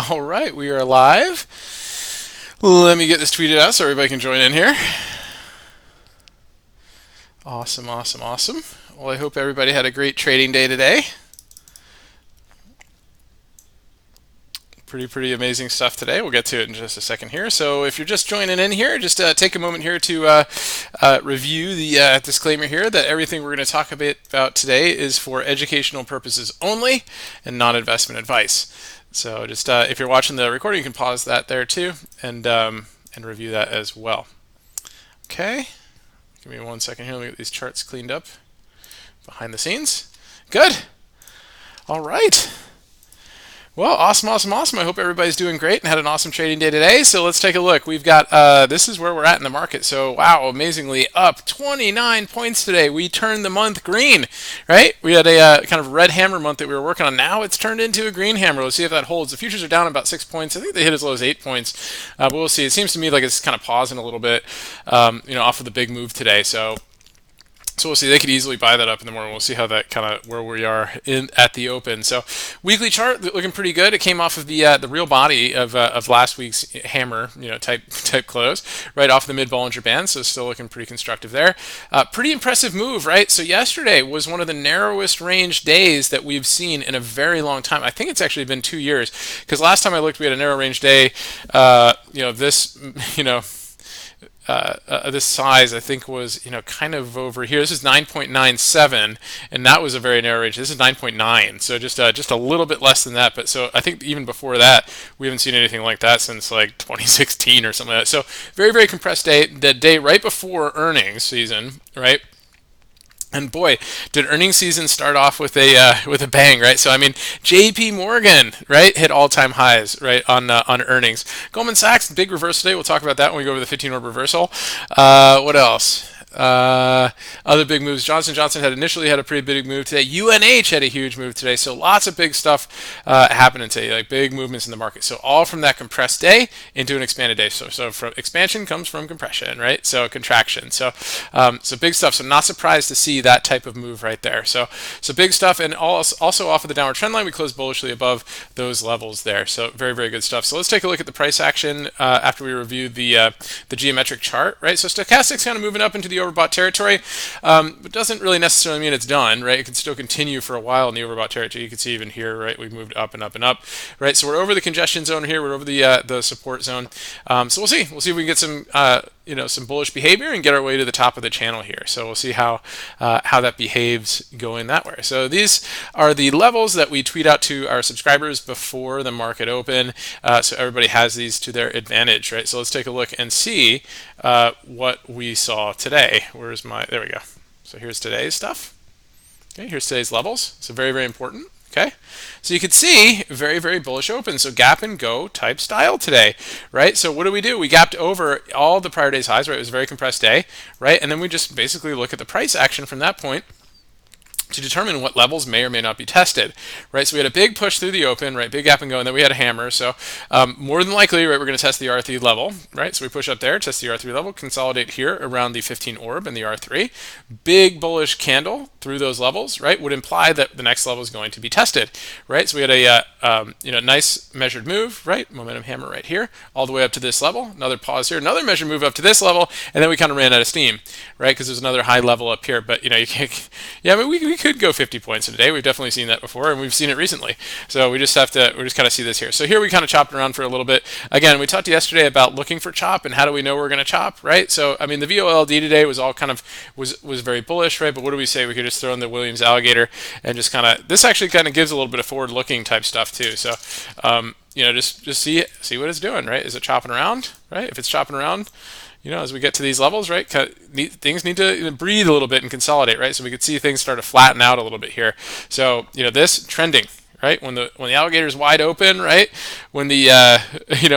All right, we are live. Let me get this tweeted out so everybody can join in here. Awesome, awesome, awesome. Well, I hope everybody had a great trading day today. Pretty amazing stuff today. We'll get to it in just a second here. So if you're just joining in here, just take a moment here to review the disclaimer here that everything we're going to talk about today is for educational purposes only and non-investment advice. So just if you're watching the recording, you can pause that there too and review that as well. Okay, give me 1 second here. Let me get these charts cleaned up behind the scenes. Good. All right. Well, awesome, awesome, awesome. I hope everybody's doing great and had an awesome trading day today. So let's take a look. We've got, this is where we're at in the market. So, wow, amazingly up 29 points today. We turned the month green, right? We had a kind of red hammer month that we were working on. Now it's turned into a green hammer. Let's see if that holds. The futures are down about 6 points. I think they hit as low as 8 points, but we'll see. It seems to me like it's kind of pausing a little bit, off of the big move today. So we'll see. They could easily buy that up in the morning. We'll see how that kind of where we are in at the open. So weekly chart looking pretty good. It came off of the real body of last week's hammer, type close, right off the mid Bollinger Band. So still looking pretty constructive there. Pretty impressive move, right? So yesterday was one of the narrowest range days that we've seen in a very long time. I think it's actually been 2 years because last time I looked, we had a narrow range day. This size I think was kind of over here. This is 9.97, and that was a very narrow range. This is 9.9, so just a little bit less than that. But so I think even before that, we haven't seen anything like that since like 2016 or something like that. So very compressed day. The day right before earnings season, right? And boy, did earnings season start off with a bang, right? So I mean, J.P. Morgan, right, hit all-time highs, right, on earnings. Goldman Sachs, big reversal today. We'll talk about that when we go over the 15-order reversal. What else? Other big moves. Johnson & Johnson initially had a pretty big move today. UNH had a huge move today. So lots of big stuff happening today, like big movements in the market. So all from that compressed day into an expanded day. So from expansion comes from compression, right? So contraction. So big stuff. So not surprised to see that type of move right there. So big stuff, and also off of the downward trend line, we closed bullishly above those levels there. So very good stuff. So let's take a look at the price action after we review the geometric chart, right? So stochastics kind of moving up into the overbought territory, but doesn't really necessarily mean it's done, right? It can still continue for a while in the overbought territory. You can see even here, right? We've moved up and up and up, right? So we're over the congestion zone here. We're over the support zone. So we'll see. We'll see if we can get some bullish behavior and get our way to the top of the channel here. So we'll see how that behaves going that way. So these are the levels that we tweet out to our subscribers before the market open, so everybody has these to their advantage, right? So let's take a look and see what we saw today. There we go. So here's today's stuff. Okay, here's today's levels. So very important. Okay, so you can see very bullish open. So gap and go type style today, right? So what do? We gapped over all the prior day's highs, right? It was a very compressed day, right? And then we just basically look at the price action from that point to determine what levels may or may not be tested, right? So we had a big push through the open, right? Big gap and go, and then we had a hammer. So more than likely, right, we're going to test the R3 level, right? So we push up there, test the R3 level, consolidate here around the 15 orb and the R3. Big bullish candle through those levels, right, would imply that the next level is going to be tested, right? So we had a nice measured move, right? Momentum hammer right here, all the way up to this level. Another pause here, another measured move up to this level, and then we kind of ran out of steam, right? Because there's another high level up here, but you can't. Yeah, I mean, we could go 50 points in a day. We've definitely seen that before, and we've seen it recently. So we just kind of see this here. So here we kind of chopped around for a little bit. Again, we talked yesterday about looking for chop and how do we know we're going to chop, right? So I mean, the VOLD today was all kind of was very bullish, right? But what do we say? We could just throw in the Williams alligator and just this actually kind of gives a little bit of forward-looking type stuff too. So just see what it's doing, right? Is it chopping around, right? If it's chopping around, as we get to these levels, right, things need to breathe a little bit and consolidate, right? So we could see things start to flatten out a little bit here. So, this trending, right? When the alligator is wide open, right? When the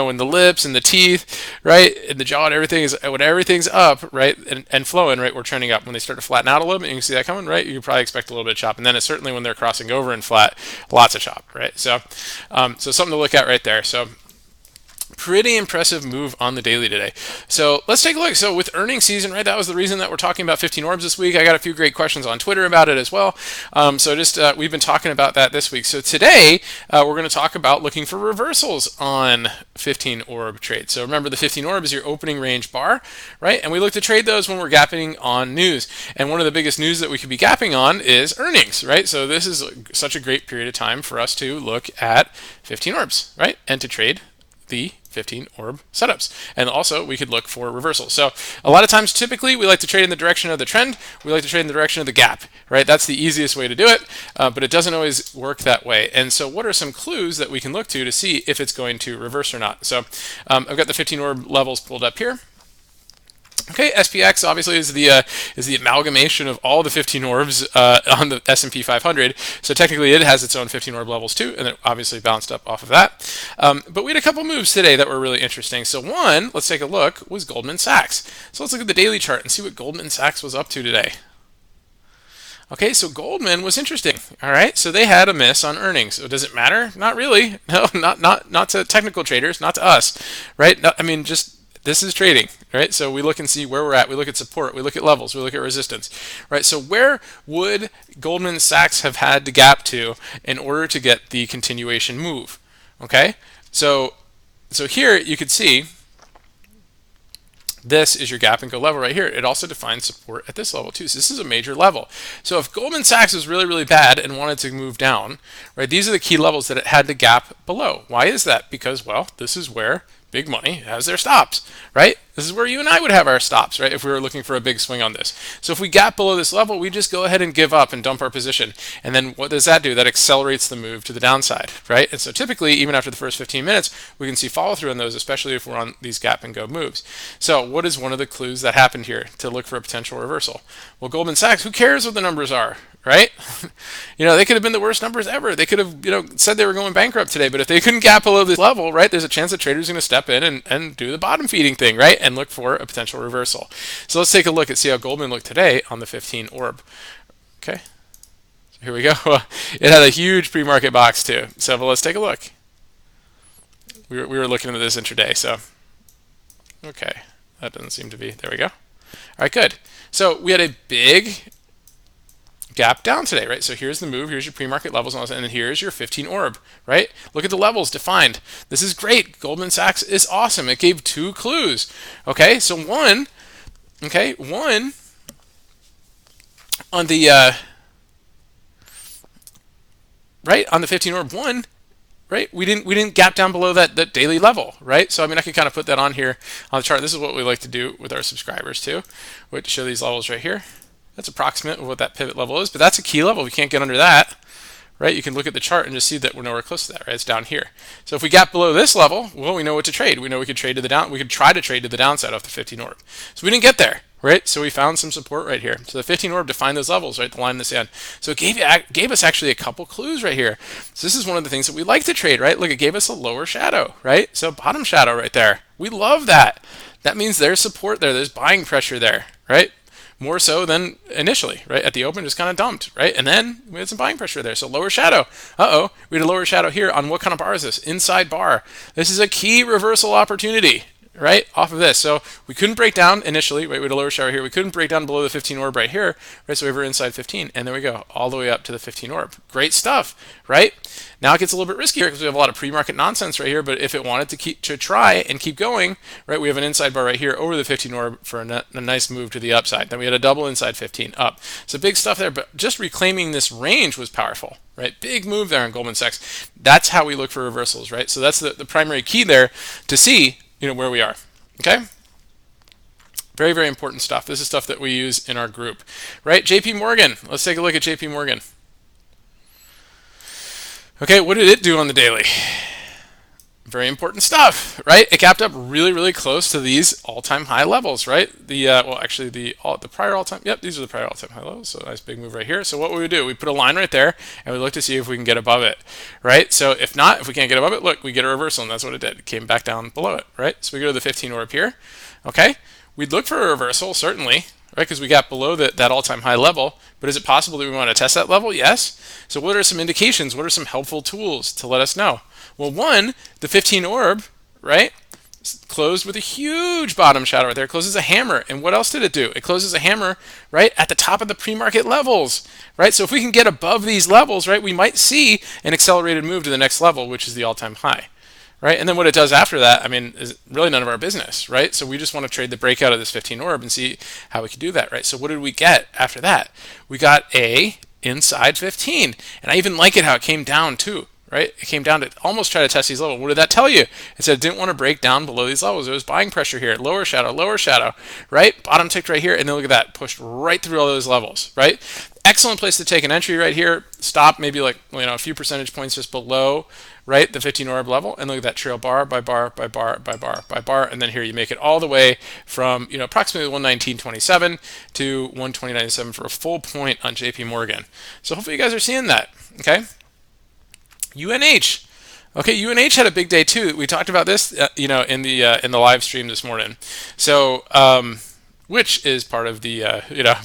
when the lips and the teeth, right, and the jaw and when everything's up, right, and flowing, right, we're trending up. When they start to flatten out a little bit, you can see that coming, right? You can probably expect a little bit of chop, and then it's certainly when they're crossing over and flat, lots of chop, right? So, so something to look at right there. So Pretty impressive move on the daily today. So let's take a look. So with earnings season, right, that was the reason that we're talking about 15 orbs this week. I got a few great questions on Twitter about it as well. We've been talking about that this week. So today we're going to talk about looking for reversals on 15 orb trades. So remember, the 15 orb is your opening range bar, right? And we look to trade those when we're gapping on news. And one of the biggest news that we could be gapping on is earnings, right? So this is such a great period of time for us to look at 15 orbs, right? And to trade the 15 orb setups. And also we could look for reversals. So a lot of times, typically, we like to trade in the direction of the trend. We like to trade in the direction of the gap, right? That's the easiest way to do it, but it doesn't always work that way. And so what are some clues that we can look to see if it's going to reverse or not? So I've got the 15 orb levels pulled up here. Okay, SPX obviously is the amalgamation of all the 15 orbs on the S&P 500. So technically, it has its own 15 orb levels too, and it obviously bounced up off of that. But we had a couple moves today that were really interesting. So one, let's take a look, was Goldman Sachs. So let's look at the daily chart and see what Goldman Sachs was up to today. Okay, so Goldman was interesting. All right, so they had a miss on earnings. So does it matter? Not really. No, not to technical traders, not to us, right? No, I mean, just this is trading, right? So we look and see where we're at. We look at support. We look at levels. We look at resistance, right? So where would Goldman Sachs have had to gap to in order to get the continuation move? Okay, so here you could see this is your gap and go level right here. It also defines support at this level too. So this is a major level. So if Goldman Sachs was really, really bad and wanted to move down, right, these are the key levels that it had to gap below. Why is that? Because, well, this is where big money has their stops, right? This is where you and I would have our stops, right, if we were looking for a big swing on this. So if we gap below this level, we just go ahead and give up and dump our position. And then what does that do? That accelerates the move to the downside, right? And so typically, even after the first 15 minutes, we can see follow through on those, especially if we're on these gap and go moves. So what is one of the clues that happened here to look for a potential reversal? Well, Goldman Sachs, who cares what the numbers are, right? They could have been the worst numbers ever. They could have, said they were going bankrupt today, but if they couldn't gap below this level, right, there's a chance that traders are going to step in and do the bottom feeding thing, right, and look for a potential reversal. So let's take a look and see how Goldman looked today on the 15 orb. Okay, so here we go. It had a huge pre-market box too. So let's take a look. We were looking at this intraday, so okay, that doesn't seem to be. There we go. All right, good. So we had a big gap down today, right? So here's the move, here's your pre-market levels, and then here's your 15 orb, right? Look at the levels defined. This is great. Goldman Sachs is awesome. It gave two clues. Okay, so one on the right on the 15 orb one, right? We didn't gap down below that daily level, right? So I mean, I can kind of put that on here on the chart. This is what we like to do with our subscribers too. We like to show these levels right here. That's approximate of what that pivot level is, but that's a key level. We can't get under that, right? You can look at the chart and just see that we're nowhere close to that, right? It's down here. So if we gap below this level, well, we know what to trade. We know we could trade to the down. We could try to trade to the downside off the 15 orb. So we didn't get there, right? So we found some support right here. So the 15 orb defined those levels, right? The line in the sand. So it gave us actually a couple clues right here. So this is one of the things that we like to trade, right? Look, it gave us a lower shadow, right? So bottom shadow right there. We love that. That means there's support there. There's buying pressure there, right? More so than initially, right? At the open, just kind of dumped, right? And then we had some buying pressure there. So lower shadow. We had a lower shadow here on what kind of bar is this? Inside bar. This is a key reversal opportunity, right? Off of this. So we couldn't break down initially, right? We had a lower shadow here. We couldn't break down below the 15 orb right here, right? So we were inside 15, and there we go, all the way up to the 15 orb. Great stuff, right? Now it gets a little bit riskier because we have a lot of pre-market nonsense right here, but if it wanted to try and keep going, right, we have an inside bar right here over the 15 orb for a nice move to the upside. Then we had a double inside 15 up. So big stuff there, but just reclaiming this range was powerful, right? Big move there in Goldman Sachs. That's how we look for reversals, right? So that's the primary key there to see, where we are, okay? Very, very important stuff. This is stuff that we use in our group, right? JP Morgan. Let's take a look at JP Morgan. Okay, what did it do on the daily? Very important stuff, right? It gapped up really, really close to these all-time high levels, right? The prior all-time, yep, these are the prior all-time high levels. So nice big move right here. So what we do, we put a line right there, and we look to see if we can get above it, right? So if not, if we can't get above it, look, we get a reversal, and that's what it did. It came back down below it, right? So we go to the 15 orb here, okay? We'd look for a reversal, certainly, right? Because we got below that all-time high level. But is it possible that we want to test that level? Yes. So what are some indications? What are some helpful tools to let us know? Well, one, the 15 orb, right? closed with a huge bottom shadow right there. It closes a hammer. And what else did it do? It closes a hammer, right, at the top of the pre-market levels, right? So if we can get above these levels, right, we might see an accelerated move to the next level, which is the all-time high, right? And then what it does after that, I mean, is really none of our business, right? So we just want to trade the breakout of this 15 orb and see how we can do that, right? So what did we get after that? We got a inside 15. And I even like it how it came down too, right? It came down to almost try to test these levels. What did that tell you? It said it didn't want to break down below these levels. It was buying pressure here. Lower shadow, right? Bottom ticked right here, and then look at that, pushed right through all those levels, right? Excellent place to take an entry right here. Stop maybe like, a few percentage points just below, right, the 15 orb level, and look at that trail bar by bar by bar by bar by bar, and then here you make it all the way from approximately 119.27 to 120.97 for a full point on JP Morgan. So hopefully you guys are seeing that. Okay. UNH. Okay, UNH had a big day too. We talked about this, in the live stream this morning. So, which is part of the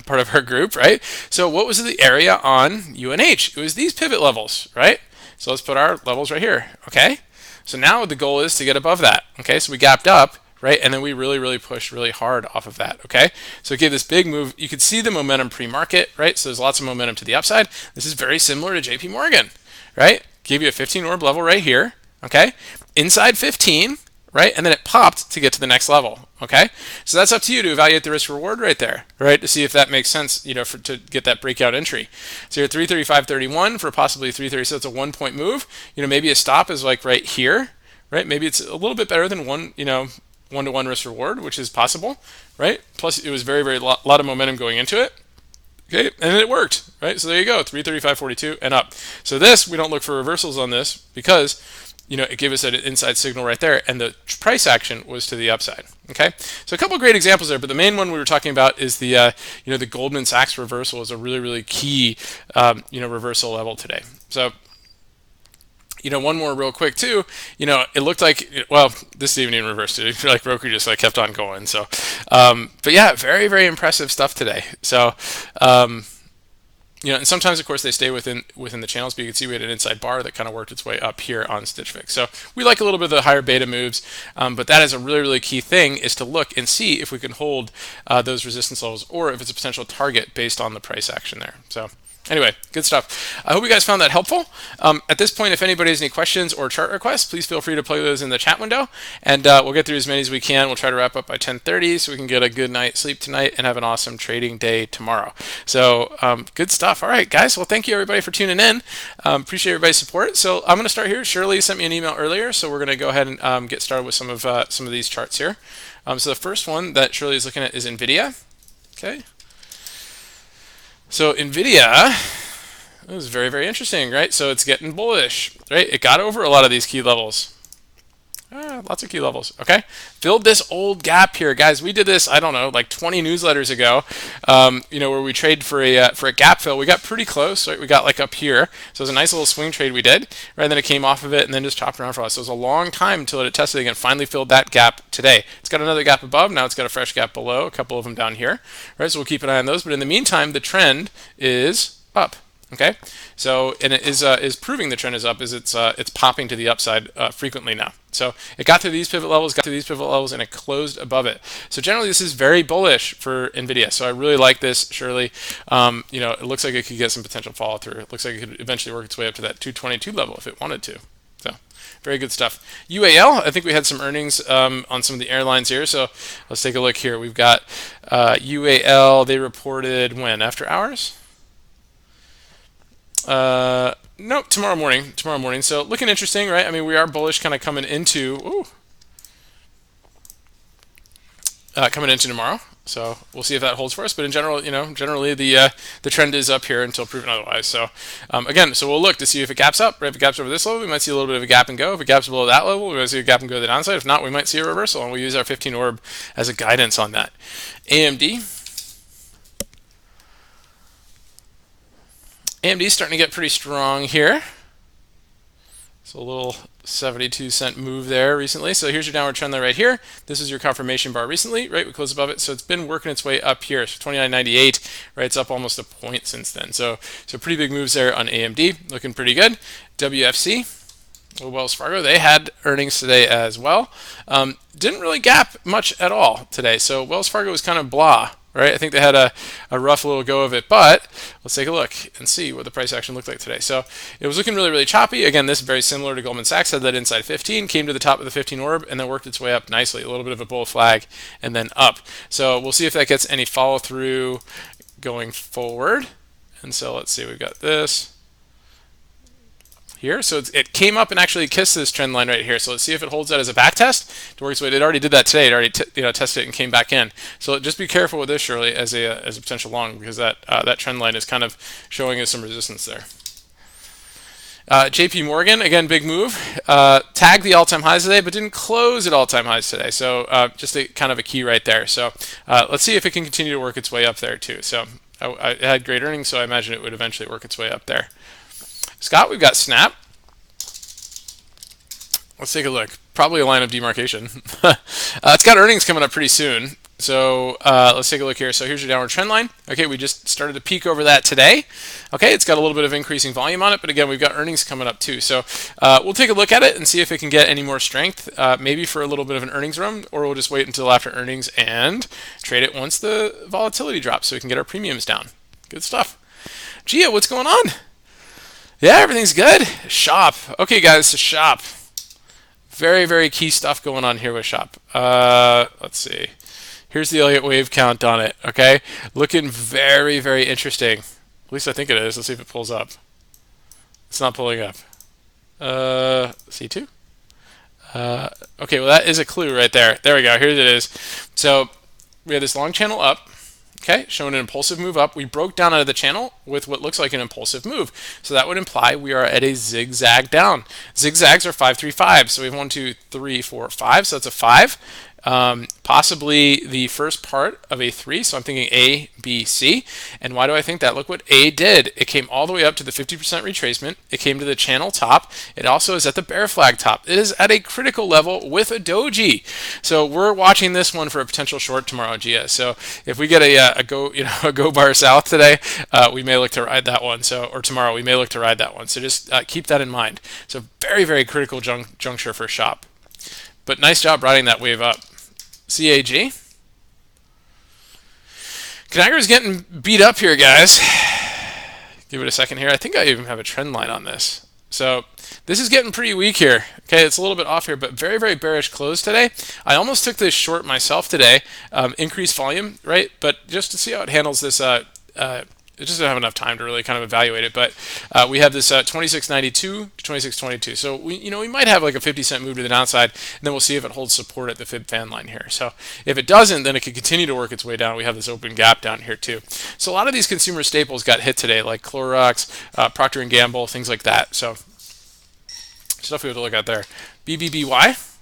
part of our group, right? So, what was the area on UNH? It was these pivot levels, right? So let's put our levels right here. Okay. So now the goal is to get above that. Okay. So we gapped up, right? And then we really pushed really hard off of that. Okay. So it gave this big move. You could see the momentum pre-market, right? So there's lots of momentum to the upside. This is very similar to JP Morgan, right? Gave you a 15 orb level right here, okay? Inside 15, right? And then it popped to get to the next level, okay? So that's up to you to evaluate the risk reward right there, right? To see if that makes sense, to get that breakout entry. So you're 335.31 for possibly 330, so it's a 1 point move. Maybe a stop is like right here, right? Maybe it's a little bit better than one-to-one risk reward, which is possible, right? Plus it was very lot of momentum going into it. Okay, and it worked, right? So there you go, 335.42 and up. So this, we don't look for reversals on this because, it gave us an inside signal right there, and the price action was to the upside. Okay, so a couple of great examples there, but the main one we were talking about is the, the Goldman Sachs reversal is a really key, reversal level today. So. One more real quick too. It looked like, this evening reversed it. Like Roku just kept on going. So, but yeah, very impressive stuff today. So, and sometimes of course they stay within the channels, but you can see we had an inside bar that kind of worked its way up here on Stitch Fix. So we like a little bit of the higher beta moves, but that is a really key thing, is to look and see if we can hold those resistance levels, or if it's a potential target based on the price action there. So. Anyway, good stuff. I hope you guys found that helpful. At this point, if anybody has any questions or chart requests, please feel free to play those in the chat window, and we'll get through as many as we can. We'll try to wrap up by 10:30 so we can get a good night's sleep tonight and have an awesome trading day tomorrow. So good stuff. All right, guys. Well, thank you everybody for tuning in. Appreciate everybody's support. So I'm going to start here. Shirley sent me an email earlier, so we're going to go ahead and get started with some of these charts here. So the first one that Shirley is looking at is NVIDIA. Okay. So NVIDIA, it was very interesting, right? So it's getting bullish, right? It got over a lot of these key levels. Lots of key levels, okay? Filled this old gap here. Guys, we did this, I don't know, like 20 newsletters ago, where we trade for a gap fill. We got pretty close, right? We got like up here. So it was a nice little swing trade we did, right? And then it came off of it and then just chopped around for us. So it was a long time until it tested again, finally filled that gap today. It's got another gap above. Now it's got a fresh gap below, a couple of them down here, right? So we'll keep an eye on those. But in the meantime, the trend is up. Okay, so and it is proving the trend is up, is it's popping to the upside frequently now. So it got to these pivot levels, and it closed above it. So generally, this is very bullish for NVIDIA. So I really like this, Shirley. It looks like it could get some potential follow through. It looks like it could eventually work its way up to that 222 level if it wanted to. So very good stuff. UAL, I think we had some earnings on some of the airlines here. So let's take a look here. We've got UAL. They reported when? After hours? Nope, tomorrow morning. So looking interesting, right? I mean, we are bullish kind of coming into tomorrow. So we'll see if that holds for us. But in general, generally the trend is up here until proven otherwise. So again, so we'll look to see if it gaps up. Right? If it gaps over this level, we might see a little bit of a gap and go. If it gaps below that level, we might see a gap and go to the downside. If not, we might see a reversal, and we'll use our 15 orb as a guidance on that. AMD. AMD is starting to get pretty strong here. So a little 72-cent move there recently. So here's your downward trend line right here. This is your confirmation bar recently, right? We closed above it. So it's been working its way up here. So 29.98, right? It's up almost a point since then. So pretty big moves there on AMD. Looking pretty good. WFC. Well, Wells Fargo, they had earnings today as well. Didn't really gap much at all today. So Wells Fargo was kind of blah, right? I think they had a rough little go of it, but let's take a look and see what the price action looked like today. So it was looking really, really choppy. Again, this is very similar to Goldman Sachs, had that inside 15, came to the top of the 15 orb, and then worked its way up nicely. A little bit of a bull flag, and then up. So we'll see if that gets any follow through going forward. And so let's see, we've got this here. So it came up and actually kissed this trend line right here. So let's see if it holds that as a back test to work its way. It already did that today. It already tested it and came back in. So just be careful with this, Shirley, as a potential long, because that trend line is kind of showing us some resistance there. JP Morgan, again, big move. Tagged the all-time highs today, but didn't close at all-time highs today. So just kind of a key right there. So let's see if it can continue to work its way up there too. So it had great earnings, so I imagine it would eventually work its way up there. Scott, we've got Snap. Let's take a look. Probably a line of demarcation. It's got earnings coming up pretty soon. So let's take a look here. So here's your downward trend line. Okay, we just started to peak over that today. Okay, it's got a little bit of increasing volume on it, but again, we've got earnings coming up too. So we'll take a look at it and see if it can get any more strength, maybe for a little bit of an earnings run, or we'll just wait until after earnings and trade it once the volatility drops so we can get our premiums down. Good stuff. Gia, what's going on? Yeah, everything's good. Shop. Okay, guys, so Shop. Very, very key stuff going on here with Shop. Let's see. Here's the Elliott wave count on it. Okay, looking very, very interesting. At least I think it is. Let's see if it pulls up. It's not pulling up. C2. Okay, well that is a clue right there. There we go. Here it is. So we have this long channel up. Okay, showing an impulsive move up. We broke down out of the channel with what looks like an impulsive move. So that would imply we are at a zigzag down. Zigzags are 5, 3, 5. So we have 1, 2, 3, 4, 5. So that's a 5. Possibly the first part of a 3, so I'm thinking A, B, C. And why do I think that? Look what A did. It came all the way up to the 50% retracement. It came to the channel top. It also is at the bear flag top. It is at a critical level with a doji. So we're watching this one for a potential short tomorrow, Gia. So if we get a go bar south today, we may look to ride that one. So or tomorrow we may look to ride that one. So just keep that in mind. So very, very critical juncture for Shop. But nice job riding that wave up. CAG. Conagra is getting beat up here, guys. Give it a second here. I think I even have a trend line on this. So this is getting pretty weak here. Okay, it's a little bit off here, but very, very bearish close today. I almost took this short myself today. Increased volume, right? But just to see how it handles this it just didn't have enough time to really kind of evaluate it, but we have this 26.92 to 26.22. So we might have like a 50-cent move to the downside, and then we'll see if it holds support at the fib fan line here. So if it doesn't, then it could continue to work its way down. We have this open gap down here too. So a lot of these consumer staples got hit today, like Clorox, Procter & Gamble, things like that. So stuff we have to look at there. BBBY.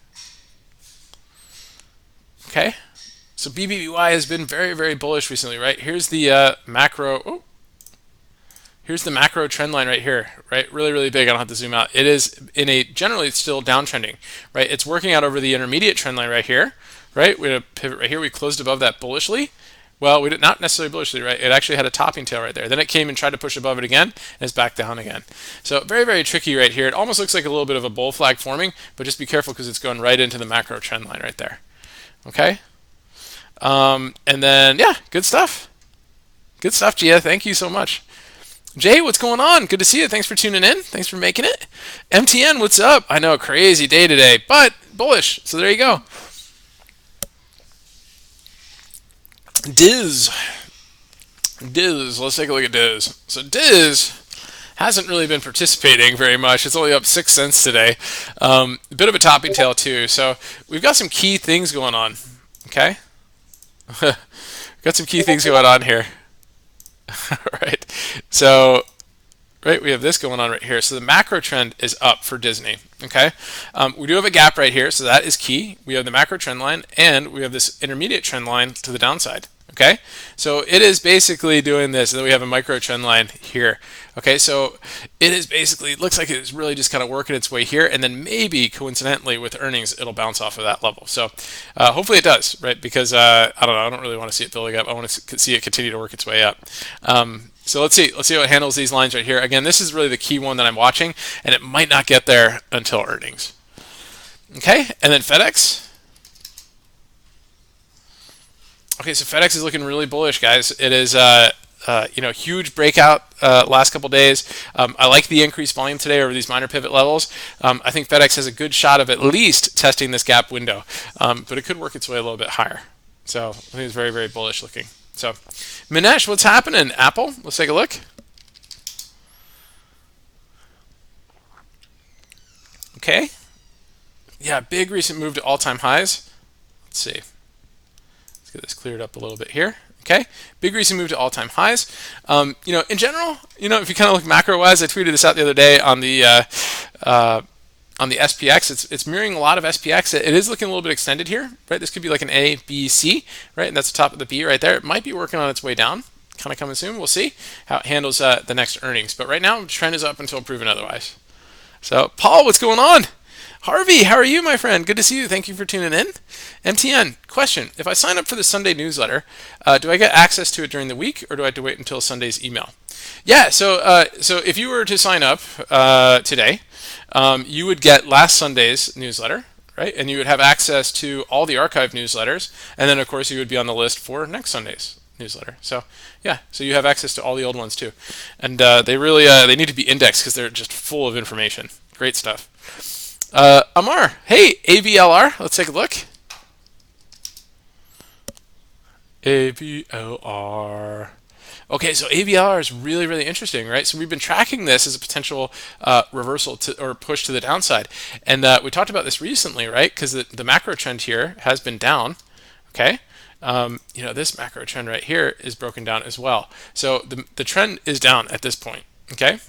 Okay. So BBBY has been very, very bullish recently, right? Here's the macro. Oh, here's the macro trend line right here, right? Really, really big. I don't have to zoom out. It is in a generally it's still downtrending, right? It's working out over the intermediate trend line right here, right? We had a pivot right here. We closed above that bullishly. Well, we did not necessarily bullishly, right? It actually had a topping tail right there. Then it came and tried to push above it again, and it's back down again. So very, very tricky right here. It almost looks like a little bit of a bull flag forming, but just be careful because it's going right into the macro trend line right there. Okay. And then, yeah, good stuff. Good stuff, Gia. Thank you so much. Jay, what's going on? Good to see you. Thanks for tuning in. Thanks for making it. MTN, what's up? I know, crazy day today, but bullish. So there you go. Diz. Let's take a look at Diz. So Diz hasn't really been participating very much. It's only up 6 cents today. A bit of a topping tail too. So we've got some key things going on. Okay. Got some key things going on here. Right. So, right, we have this going on right here. So the macro trend is up for Disney. Okay. We do have a gap right here, so that is key. We have the macro trend line, and we have this intermediate trend line to the downside. Okay, so it is basically doing this, and then we have a micro trend line here. Okay, so it is basically, it looks like it's really just kind of working its way here, and then maybe coincidentally with earnings, it'll bounce off of that level. So hopefully it does, right? Because I don't know, I don't really want to see it building up. I want to see it continue to work its way up. So let's see how it handles these lines right here. Again, this is really the key one that I'm watching, and it might not get there until earnings. Okay, and then FedEx. Okay, so FedEx is looking really bullish, guys. It is huge breakout last couple days. I like the increased volume today over these minor pivot levels. I think FedEx has a good shot of at least testing this gap window, but it could work its way a little bit higher. So I think it's very, very bullish looking. So, Minesh, what's happening? Apple, let's take a look. Okay. Yeah, big recent move to all-time highs. Let's see. Let's get this cleared up a little bit here. Okay, big recent move to all-time highs. In general, if you kind of look macro-wise, I tweeted this out the other day on the SPX. It's mirroring a lot of SPX. It is looking a little bit extended here, right? This could be like an A, B, C, right? And that's the top of the B right there. It might be working on its way down, kind of coming soon. We'll see how it handles the next earnings. But right now, the trend is up until proven otherwise. So, Paul, what's going on? Harvey, how are you, my friend? Good to see you. Thank you for tuning in. MTN, question. If I sign up for the Sunday newsletter, do I get access to it during the week, or do I have to wait until Sunday's email? Yeah, so if you were to sign up today, you would get last Sunday's newsletter, right? And you would have access to all the archived newsletters. And then, of course, you would be on the list for next Sunday's newsletter. So, yeah, so you have access to all the old ones, too. And they really they need to be indexed because they're just full of information. Great stuff. Amar, hey, AVLR, let's take a look. AVLR. Okay, so AVLR is really, really interesting, right? So we've been tracking this as a potential reversal or push to the downside. And we talked about this recently, right? Because the macro trend here has been down, okay? This macro trend right here is broken down as well. So the trend is down at this point, okay?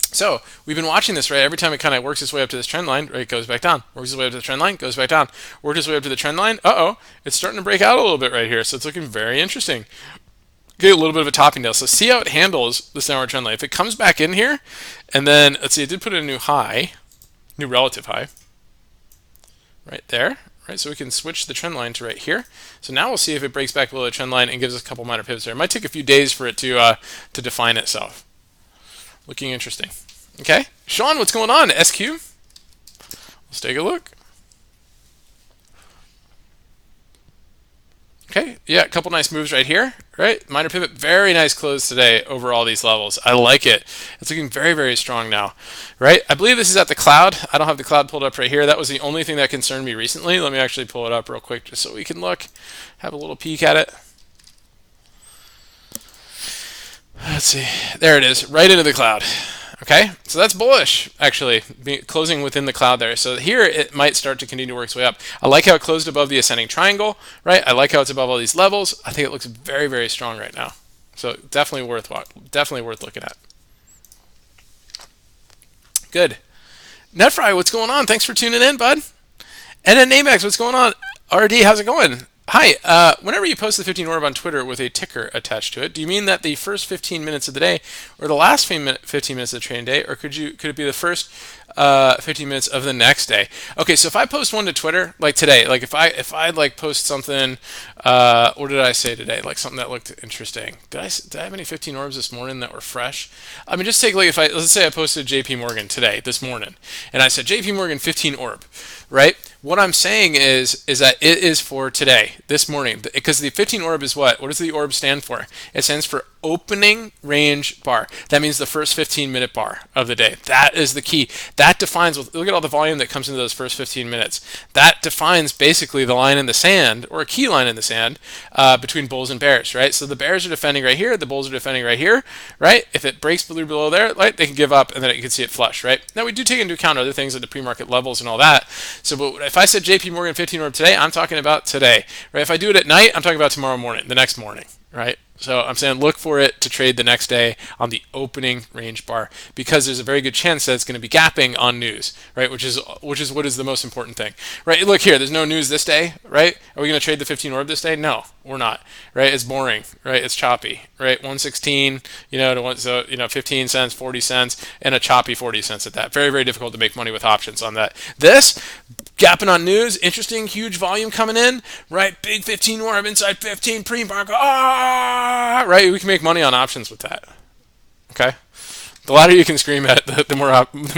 So we've been watching this, right? Every time it kind of works its way up to this trend line, right, it goes back down. Works its way up to the trend line, goes back down. Works its way up to the trend line. It's starting to break out a little bit right here. So it's looking very interesting. Get a little bit of a topping down. So see how it handles this downward trend line. If it comes back in here, and then let's see, it did put in a new high, new relative high, right there. Right, so we can switch the trend line to right here. So now we'll see if it breaks back below the trend line and gives us a couple minor pivots there. It might take a few days for it to define itself. Looking interesting. Okay, Sean, what's going on? SQ? Let's take a look. Okay, yeah, a couple nice moves right here, right? Minor pivot, very nice close today over all these levels. I like it. It's looking very, very strong now, right? I believe this is at the cloud. I don't have the cloud pulled up right here. That was the only thing that concerned me recently. Let me actually pull it up real quick just so we can look, have a little peek at it. Let's see. There it is, right into the cloud. Okay, so that's bullish, actually, closing within the cloud there. So here it might start to continue to work its way up. I like how it closed above the ascending triangle, right? I like how it's above all these levels. I think it looks very, very strong right now. So definitely worth looking at. Good. Netfry, what's going on? Thanks for tuning in, bud. And then Namex, what's going on? RD, how's it going? Hi, whenever you post the 15 orb on Twitter with a ticker attached to it, do you mean that the first 15 minutes of the day or the last 15 minutes of the trading day, or could it be the first 15 minutes of the next day? Okay, so if I post one to Twitter, like today, like if I like post something, what did I say today? Like something that looked interesting. Did I have any 15 orbs this morning that were fresh? I mean, just take like let's say I posted JP Morgan today, this morning, and I said JP Morgan 15 orb, right? What I'm saying is that it is for today, this morning, because the 15 orb is what? What does the orb stand for? It stands for opening range bar. That means the first 15-minute bar of the day. That is the key. That defines, look at all the volume that comes into those first 15 minutes. That defines basically the line in the sand, or a key line in the sand, between bulls and bears, right? So the bears are defending right here, the bulls are defending right here, right? If it breaks below there, right, they can give up, and then you can see it flush, right? Now we do take into account other things at the pre-market levels and all that. So but if I said JP Morgan 15 orb today, I'm talking about today, right? If I do it at night, I'm talking about tomorrow morning, the next morning, right? So I'm saying look for it to trade the next day on the opening range bar, because there's a very good chance that it's going to be gapping on news, right? Which is what is the most important thing, right? Look here, there's no news this day, right? Are we going to trade the 15 orb this day? No, we're not, right? It's boring, right? It's choppy, right? 116, to 15 cents, 40 cents, and a choppy 40 cents at that. Very, very difficult to make money with options on that. This Gapping on news, interesting, huge volume coming in, right? Big 15 orb inside 15 pre-market, right? We can make money on options with that. Okay, the louder you can scream at, the more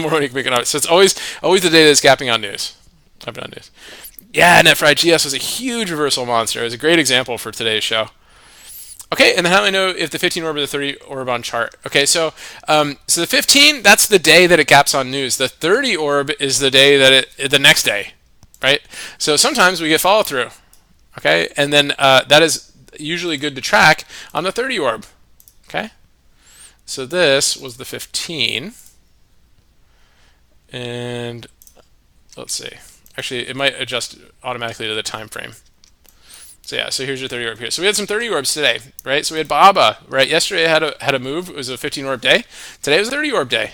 money you can make on it. So it's always the data that's gapping on news. Gapping on news. Yeah, NetFry GS was a huge reversal monster. It was a great example for today's show. Okay, and then how do I know if the 15 orb or the 30 orb on chart? Okay, so the 15, that's the day that it gaps on news. The 30 orb is the day that the next day, right? So sometimes we get follow through. Okay, and then that is usually good to track on the 30 orb. Okay, so this was the 15, and let's see. Actually, it might adjust automatically to the time frame. So yeah, so here's your 30 orb here. So we had some 30 orbs today, right? So we had BABA, right? Yesterday had a move. It was a 15 orb day. Today was a 30 orb day.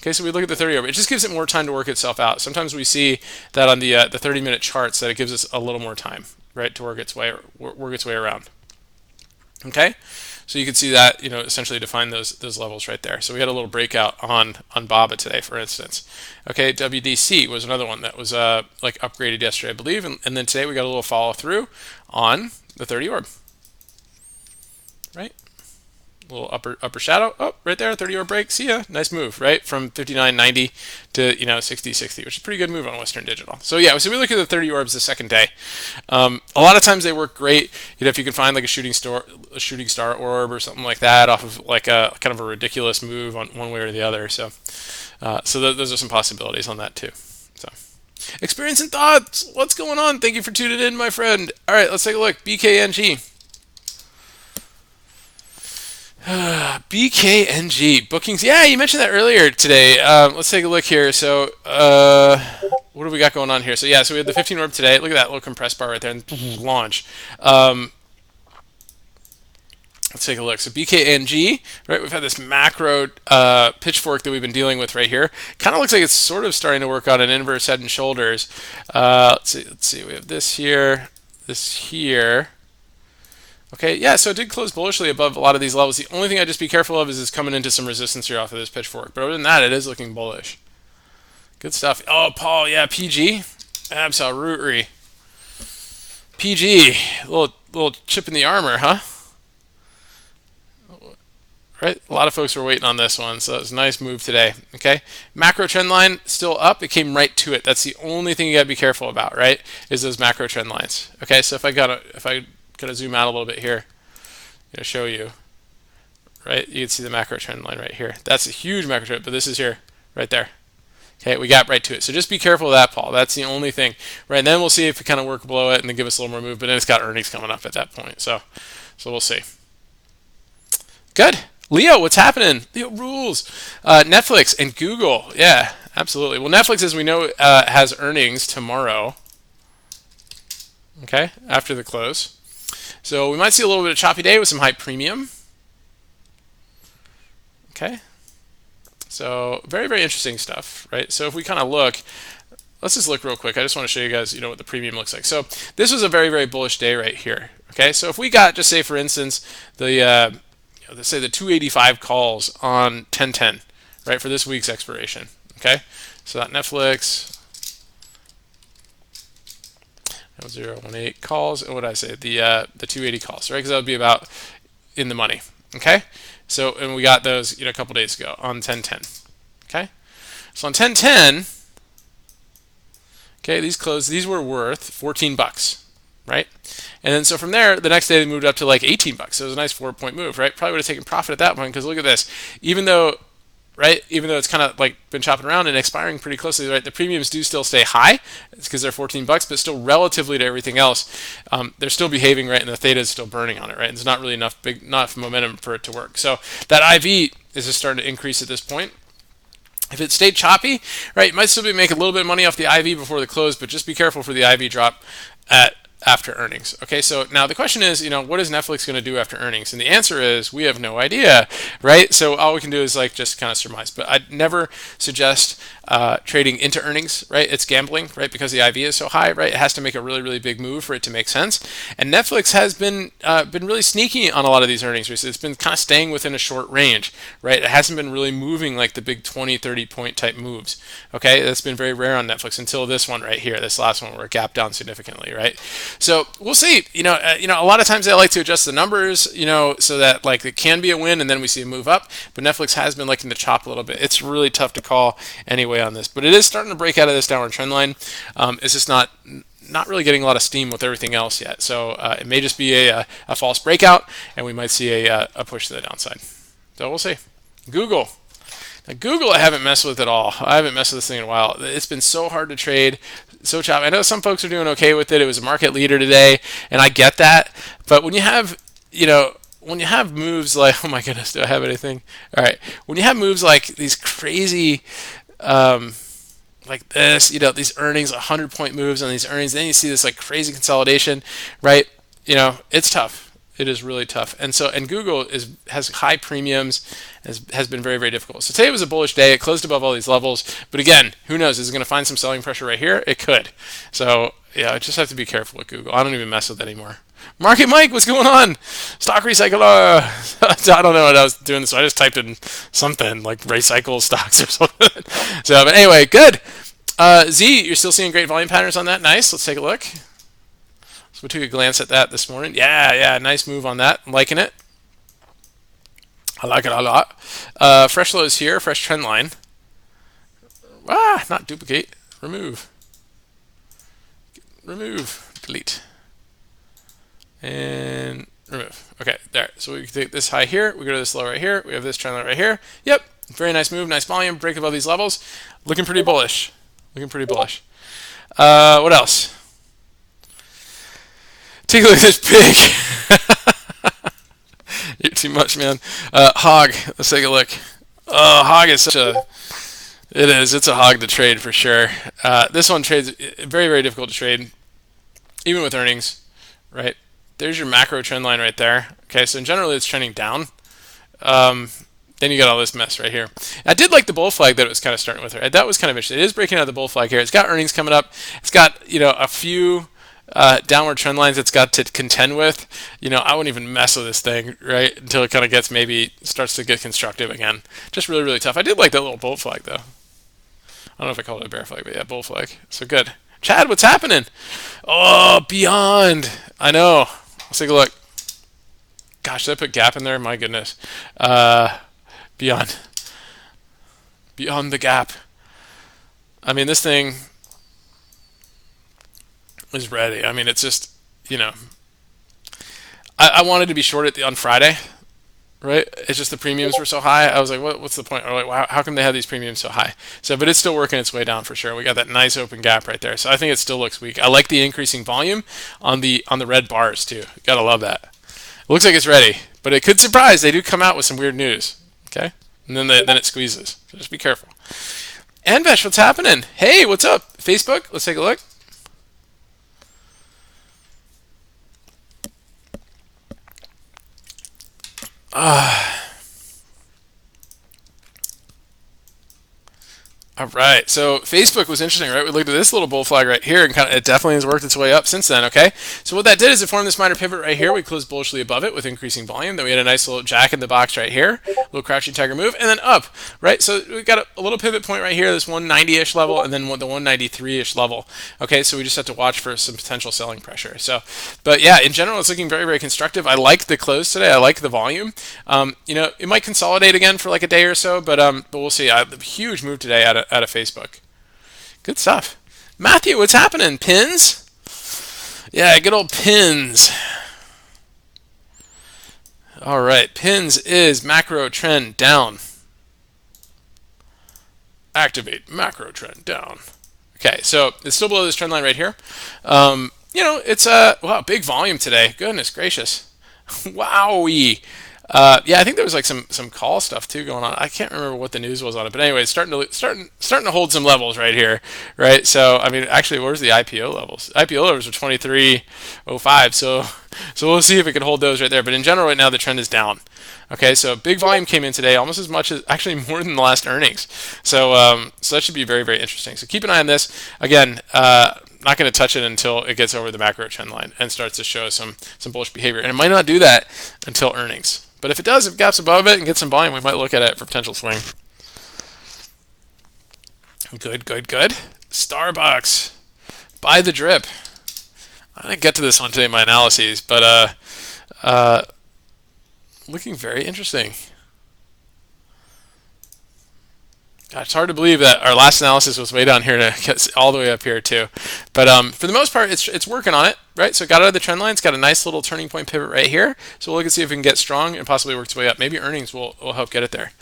Okay, so we look at the 30 orb. It just gives it more time to work itself out. Sometimes we see that on the 30-minute charts that it gives us a little more time, right, to work its way around. Okay, so you can see that, you know, essentially define those levels right there. So we had a little breakout on BABA today, for instance. Okay, WDC was another one that was like upgraded yesterday, I believe, and then today we got a little follow through on the 30 orb. Right, a little upper shadow. Oh, right there, 30 orb break. See ya. Nice move, right, from 59.90 to 60.60, which is a pretty good move on Western Digital. So yeah, so we look at the 30 orbs the second day. A lot of times they work great. You know, if you can find like a shooting star orb or something like that off of like a kind of a ridiculous move on one way or the other. So those are some possibilities on that too. So experience and thoughts. What's going on? Thank you for tuning in, my friend. All right, let's take a look. BKNG. BKNG bookings. Yeah, you mentioned that earlier today. Let's take a look here. So, what do we got going on here? So yeah, so we had the 15 orb today. Look at that little compressed bar right there and launch. Let's take a look. So BKNG, right? We've had this macro pitchfork that we've been dealing with right here. Kind of looks like it's sort of starting to work on an inverse head and shoulders. Let's see. We have this here, this here. Okay, yeah, so it did close bullishly above a lot of these levels. The only thing I'd just be careful of is coming into some resistance here off of this pitchfork. But other than that, it is looking bullish. Good stuff. Oh, Paul, yeah, PG. Absolutely. PG, little chip in the armor, huh? Right, a lot of folks were waiting on this one, so it was a nice move today. Okay, macro trend line still up. It came right to it. That's the only thing you gotta be careful about, right? Is those macro trend lines. Okay, so if I gotta zoom out a little bit here, show you, right? You can see the macro trend line right here. That's a huge macro trend, but this is here, right there. Okay, we got right to it. So just be careful of that, Paul. That's the only thing, right? And then we'll see if we kind of work below it and then give us a little more move. But then it's got earnings coming up at that point, so we'll see. Good, Leo, what's happening? Leo rules. Netflix and Google, yeah, absolutely. Well, Netflix, as we know, has earnings tomorrow. Okay, after the close. So we might see a little bit of choppy day with some high premium. Okay. So very, very interesting stuff, right? So if we kind of look, let's just look real quick. I just want to show you guys, what the premium looks like. So this was a very, very bullish day right here. Okay. So if we got, just say for instance, the, let's say the 285 calls on 10/10, right, for this week's expiration. Okay. So that Netflix. 018 calls, and what did I say? The 280 calls, right? Because that would be about in the money. Okay, so and we got those a couple days ago on 10/10. Okay, so on 10/10, okay, these were worth $14, right? And then so from there, the next day they moved up to like $18. So it was a nice 4-point move, right? Probably would have taken profit at that point because look at this, even though it's kind of like been chopping around and expiring pretty closely, right? The premiums do still stay high. It's because they're $14, but still relatively to everything else, they're still behaving, right? And the theta is still burning on it, right? And there's not really enough momentum for it to work. So that IV is just starting to increase at this point. If it stayed choppy, right, you might still be making a little bit of money off the IV before the close, but just be careful for the IV drop at after earnings. Okay, so now the question is, what is Netflix going to do after earnings? And the answer is we have no idea, right? So all we can do is like just kind of surmise. But I'd never suggest trading into earnings, right? It's gambling, right? Because the IV is so high, right? It has to make a really, really big move for it to make sense. And Netflix has been really sneaky on a lot of these earnings. It's been kind of staying within a short range, right? It hasn't been really moving like the big 20, 30 point type moves. Okay, that's been very rare on Netflix until this one right here, this last one where it gapped down significantly, right? So we'll see. A lot of times they like to adjust the numbers, so that like it can be a win and then we see a move up. But Netflix has been liking to chop a little bit. It's really tough to call anyway on this, but it is starting to break out of this downward trend line. It's just not really getting a lot of steam with everything else yet. So it may just be a false breakout, and we might see a push to the downside. So we'll see. Google. Now, Google, I haven't messed with at all. I haven't messed with this thing in a while. It's been so hard to trade, so choppy. I know some folks are doing okay with it. It was a market leader today, and I get that. But when you have, moves like, oh my goodness, do I have anything? All right. When you have moves like these crazy, like this, these earnings, 100-point moves on these earnings, then you see this like crazy consolidation, right? It's tough. It is really tough. And Google has high premiums, has been very, very difficult. So today was a bullish day. It closed above all these levels. But again, who knows? Is it going to find some selling pressure right here? It could. So yeah, I just have to be careful with Google. I don't even mess with it anymore. Market Mike, what's going on? Stock recycler. I don't know what I was doing, so I just typed in something like recycle stocks or something. So, but anyway, good. Z, you're still seeing great volume patterns on that. Nice. Let's take a look. So we took a glance at that this morning. Yeah, nice move on that. I'm liking it. I like it a lot. Fresh lows here, fresh trend line. Not duplicate. Remove. Delete. And remove. Okay, there. So we can take this high here. We go to this low right here. We have this trend line right here. Yep. Very nice move. Nice volume. Break above these levels. Looking pretty bullish. What else? Take a look at this pig. You're too much, man. Hog. Let's take a look. Hog is such a... It is. It's a hog to trade for sure. This one trades very, very difficult to trade, even with earnings, right? There's your macro trend line right there. Okay, so generally it's trending down. Then you got all this mess right here. I did like the bull flag that it was kind of starting with. Right? That was kind of interesting. It is breaking out of the bull flag here. It's got earnings coming up. It's got a few downward trend lines it's got to contend with. I wouldn't even mess with this thing right until it kind of starts to get constructive again. Just really, really tough. I did like that little bull flag though. I don't know if I called it a bear flag, but yeah, bull flag. So good. Chad, what's happening? Oh, Beyond. I know. Let's take a look. Gosh, did I put gap in there? My goodness. Beyond the gap. I mean, this thing is ready. I mean, it's just, I wanted to be short on Friday, right? It's just the premiums were so high. I was like, what's the point? Or like, how come they have these premiums so high? So, but it's still working its way down for sure. We got that nice open gap right there. So I think it still looks weak. I like the increasing volume on the red bars too. Gotta love that. It looks like it's ready, but it could surprise. They do come out with some weird news. Okay, and then it squeezes. So just be careful. Anvesh, what's happening? Hey, what's up? Facebook. Let's take a look. All right, so Facebook was interesting, right? We looked at this little bull flag right here, and it definitely has worked its way up since then, okay? So what that did is it formed this minor pivot right here. We closed bullishly above it with increasing volume. Then we had a nice little jack in the box right here, little crouching tiger move, and then up, right? So we got a little pivot point right here, this 190-ish level, and then the 193-ish level, okay? So we just have to watch for some potential selling pressure. So, but yeah, in general, it's looking very, very constructive. I like the close today. I like the volume. It might consolidate again for like a day or so, but we'll see. A huge move today out of Facebook. Good stuff. Matthew, what's happening? Pins? Yeah, good old pins. All right, pins is macro trend down. Activate macro trend down. Okay, so it's still below this trend line right here. It's wow, big volume today. Goodness gracious. Wowie. Yeah, I think there was like some call stuff too going on. I can't remember what the news was on it, but anyway, it's starting to hold some levels right here, right? So I mean, actually, where's the IPO levels? IPO levels are 23.05, so we'll see if it can hold those right there. But in general, right now the trend is down. Okay, so big volume came in today, almost as much as actually more than the last earnings. So that should be very very interesting. So keep an eye on this. Again, not going to touch it until it gets over the macro trend line and starts to show some bullish behavior. And it might not do that until earnings. But if it does, if it gaps above it and gets some volume, we might look at it for potential swing. Good, good, good. Starbucks. Buy the drip. I didn't get to this one today in my analyses, but looking very interesting. God, it's hard to believe that our last analysis was way down here to get all the way up here too. But for the most part, it's working on it, right? So it got out of the trend line. It's got a nice little turning point pivot right here. So we'll look and see if it can get strong and possibly work its way up. Maybe earnings will help get it there.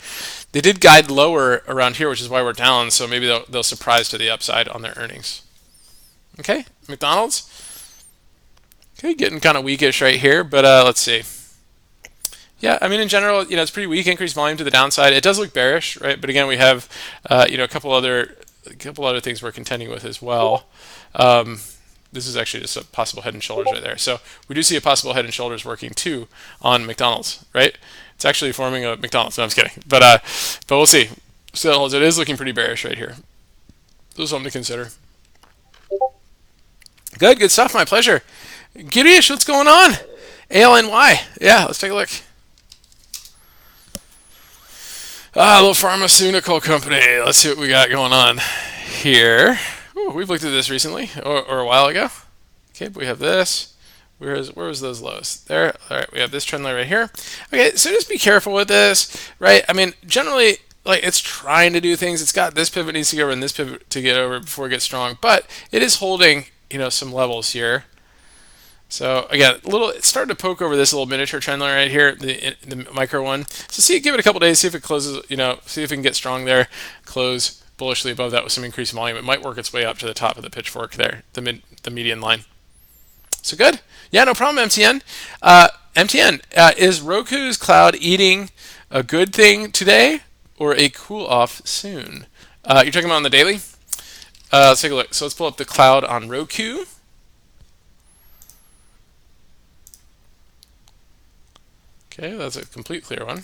They did guide lower around here, which is why we're down. So maybe they'll surprise to the upside on their earnings. Okay, McDonald's. Okay, getting kind of weakish right here, but let's see. Yeah, I mean, in general, it's pretty weak. Increased volume to the downside. It does look bearish, right? But again, we have, a couple other things we're contending with as well. This is actually just a possible head and shoulders right there. So we do see a possible head and shoulders working too on McDonald's, right? It's actually forming a McDonald's. No, I'm just kidding. But we'll see. Still, it is looking pretty bearish right here. So something to consider. Good stuff. My pleasure. Girish, what's going on? ALNY. Yeah, let's take a look. A little pharmaceutical company. Let's see what we got going on here. Ooh, we've looked at this recently, or a while ago. Okay, but we have this. Where was those lows? There. All right, we have this trend line right here. Okay, so just be careful with this, right? I mean, generally, like it's trying to do things. It's got this pivot needs to get over and this pivot to get over before it gets strong, but it is holding, some levels here. So again, it's starting to poke over this little miniature trend line right here, the micro one. So give it a couple days, see if it closes, see if it can get strong there, close bullishly above that with some increased volume. It might work its way up to the top of the pitchfork there, the median line. So good. Yeah, no problem, MTN. MTN, is Roku's cloud eating a good thing today or a cool off soon? You're talking about on the daily? Let's take a look. So let's pull up the cloud on Roku. Okay, that's a complete clear one.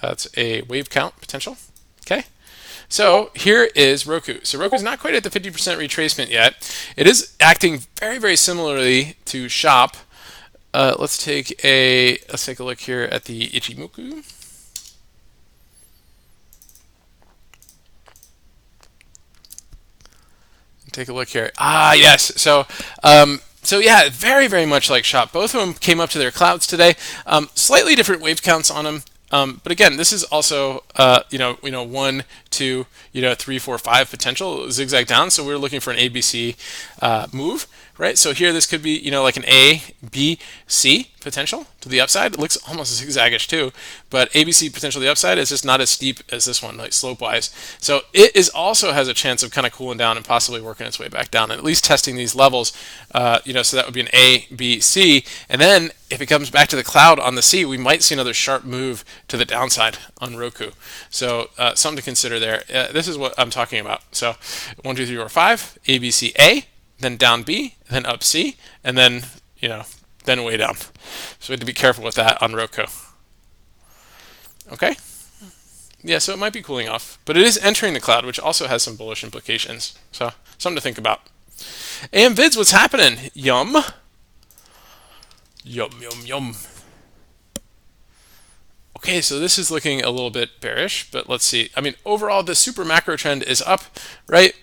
That's a wave count potential. Okay, so here is Roku. So Roku's not quite at the 50% retracement yet. It is acting very, very similarly to Shop. Let's take a look here at the Ichimoku. Take a look here. Yes. So yeah, very, very much like Shop. Both of them came up to their clouds today. Slightly different wave counts on them. But again, this is also 1, 2, 3, 4, 5 potential zigzag down. So we're looking for an ABC move, right? So here this could be like an A, B, C potential to the upside. It looks almost zigzagish too, but ABC potential to the upside is just not as steep as this one, like slope wise. So it also has a chance of kind of cooling down and possibly working its way back down, and at least testing these levels. So that would be an A, B, C, and then if it comes back to the cloud on the C, we might see another sharp move to the downside on Roku. So something to consider there. This is what I'm talking about. So 1, 2, 3, 4, 5, A, B, C, A, then down B, then up C, and then then way down. So we have to be careful with that on Roku. Okay. Yeah, so it might be cooling off, but it is entering the cloud, which also has some bullish implications. So something to think about. AMVids, what's happening? Yum. Yum, yum, yum. Okay, so this is looking a little bit bearish, but let's see. I mean, overall, the super macro trend is up, right?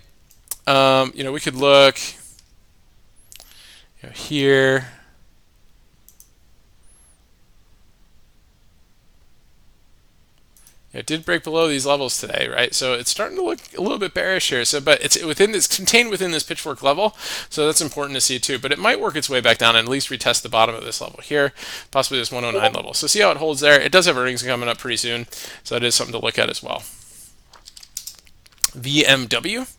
We could look here. It did break below these levels today, right? So it's starting to look a little bit bearish here. So, but it's contained within this pitchfork level, so that's important to see too. But it might work its way back down and at least retest the bottom of this level here, possibly this 109 level. So see how it holds there. It does have earnings coming up pretty soon, so that is something to look at as well. VMW.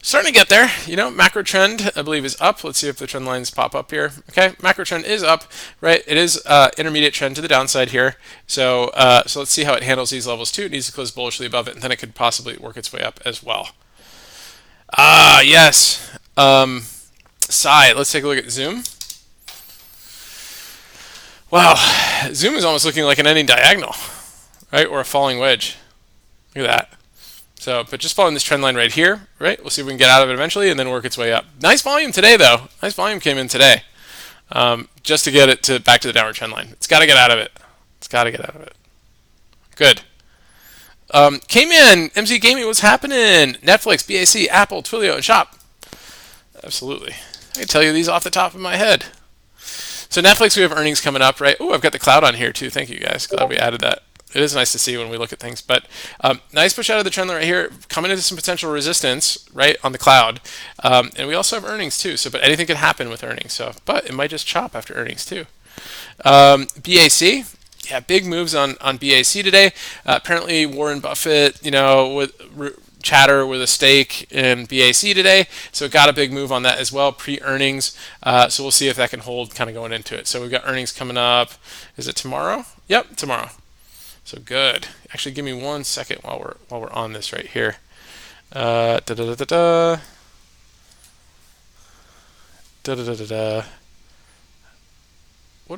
Starting to get there. Macro trend, I believe, is up. Let's see if the trend lines pop up here. Okay, macro trend is up, right? It is intermediate trend to the downside here. So let's see how it handles these levels too. It needs to close bullishly above it, and then it could possibly work its way up as well. Yes. SI. Let's take a look at Zoom. Wow, Zoom is almost looking like an ending diagonal, right? Or a falling wedge. Look at that. So, but just following this trend line right here, right? We'll see if we can get out of it eventually and then work its way up. Nice volume today, though. Nice volume came in today, just to get it back to the downward trend line. It's got to get out of it. It's got to get out of it. Good. Came in. MC Gaming, what's happening? Netflix, BAC, Apple, Twilio, and Shop. Absolutely. I can tell you these off the top of my head. So Netflix, we have earnings coming up, right? Oh, I've got the cloud on here too. Thank you guys. Glad we added that. It is nice to see when we look at things. But nice push out of the trend line right here, coming into some potential resistance, right, on the cloud. And we also have earnings too. But anything could happen with earnings. But it might just chop after earnings too. BAC. Yeah, big moves on BAC today. Apparently Warren Buffett, with chatter with a stake in BAC today, so it got a big move on that as well, pre-earnings. So we'll see if that can hold kind of going into it. So we've got earnings coming up. Is it tomorrow? Yep, tomorrow. So good. Actually, give me 1 second while we're on this right here. What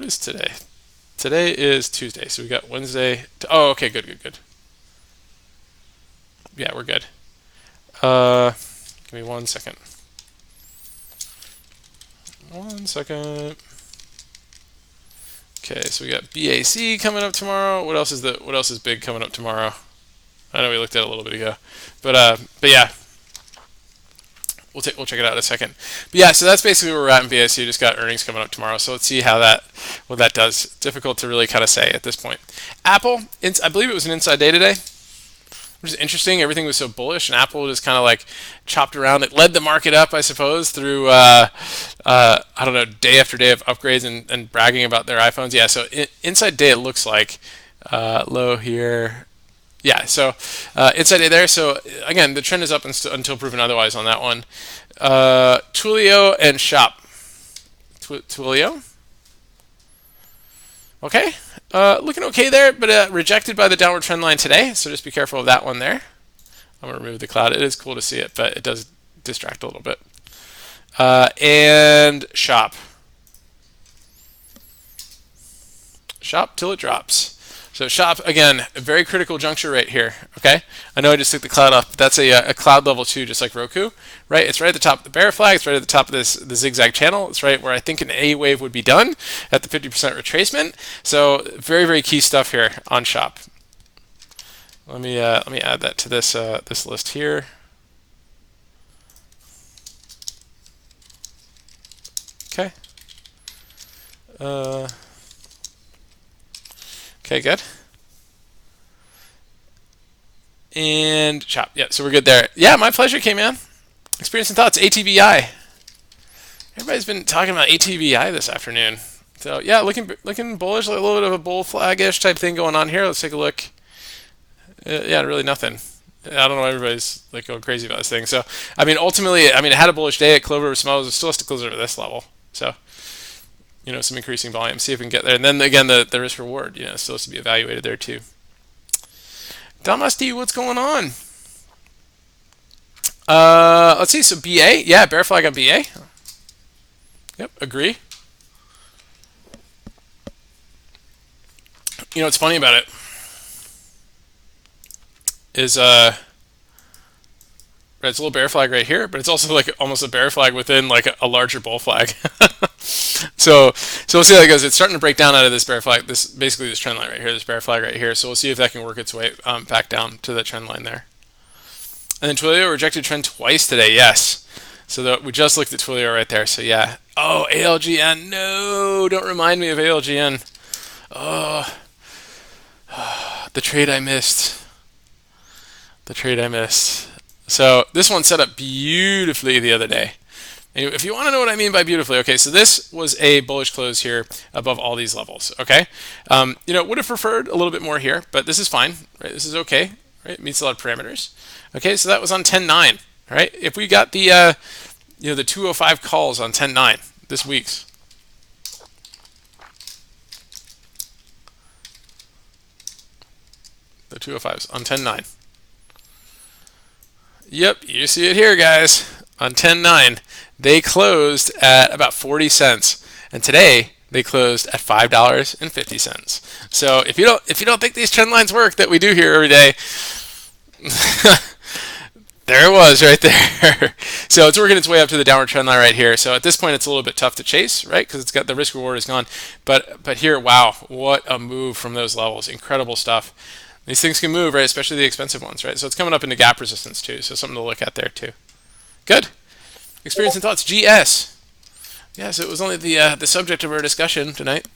is today? Today is Tuesday, so we got Wednesday. Oh, okay, good. Yeah, we're good. Give me 1 second. 1 second. Okay, so we got BAC coming up tomorrow. What else is big coming up tomorrow? I know we looked at it a little bit ago, but yeah, we'll check it out in a second. But yeah, so that's basically where we're at in BAC. Just got earnings coming up tomorrow, so let's see what that does. Difficult to really kind of say at this point. Apple, I believe it was an inside day today, which is interesting. Everything was so bullish, and Apple just kind of like chopped around. It led the market up, I suppose, through I don't know, day after day of upgrades and bragging about their iPhones. Yeah, so inside day it looks like low here. Yeah, so inside day there. So again, the trend is up until proven otherwise on that one. Twilio and Shop. Twilio. Okay. Looking okay there, but rejected by the downward trend line today, so just be careful of that one there. I'm going to remove the cloud. It is cool to see it, but it does distract a little bit. And Shop. Shop till it drops. So Shop, again, a very critical juncture right here, okay? I know I just took the cloud off, but that's a cloud level 2, just like Roku, right? It's right at the top of the bear flag. It's right at the top of the zigzag channel. It's right where I think an A wave would be done at the 50% retracement. So very, very key stuff here on Shop. Let me add that to this list here. Okay. Okay, good. And Shop. Yeah, so we're good there. Yeah, my pleasure, K-Man. Experience and thoughts. ATVI. Everybody's been talking about ATVI this afternoon. So yeah, looking bullish, like a little bit of a bull flag-ish type thing going on here. Let's take a look. Yeah, really nothing. I don't know. Everybody's like going crazy about this thing. So I mean, ultimately, it had a bullish day at Clover Smells. It still has to close over this level. So some increasing volume. See if we can get there. And then again, the risk reward, still has to be evaluated there too. Damasty, what's going on? Let's see. So BA, yeah, bear flag on BA. Yep, agree. What's funny about it is it's a little bear flag right here, but it's also like almost a bear flag within like a larger bull flag. so we'll see how that goes. It's starting to break down out of this bear flag, basically this trend line right here, this bear flag right here. So we'll see if that can work its way back down to the trend line there. And then Twilio rejected trend twice today, yes. So we just looked at Twilio right there. So yeah. Oh, ALGN, no, don't remind me of ALGN. Oh, the trade I missed. So this one set up beautifully the other day. And if you want to know what I mean by beautifully, okay, so this was a bullish close here above all these levels, okay? Would have preferred a little bit more here, but this is fine, right? This is okay, right? It meets a lot of parameters. Okay, so that was on 10.9. All right, if we got the the 205 calls on 10.9 this week's, the 205s on 10.9. Yep, you see it here, guys. On 10.9, they closed at about 40 cents, and today they closed at $5.50. So if you don't think these trend lines work that we do here every day, there it was right there. So it's working its way up to the downward trend line right here. So at this point, it's a little bit tough to chase, right? Because it's got the risk reward is gone. But here, wow, what a move from those levels! Incredible stuff. These things can move, right? Especially the expensive ones, right? So it's coming up into gap resistance too. So something to look at there too. Good. Experience and thoughts. GS. Yes, it was only the subject of our discussion tonight.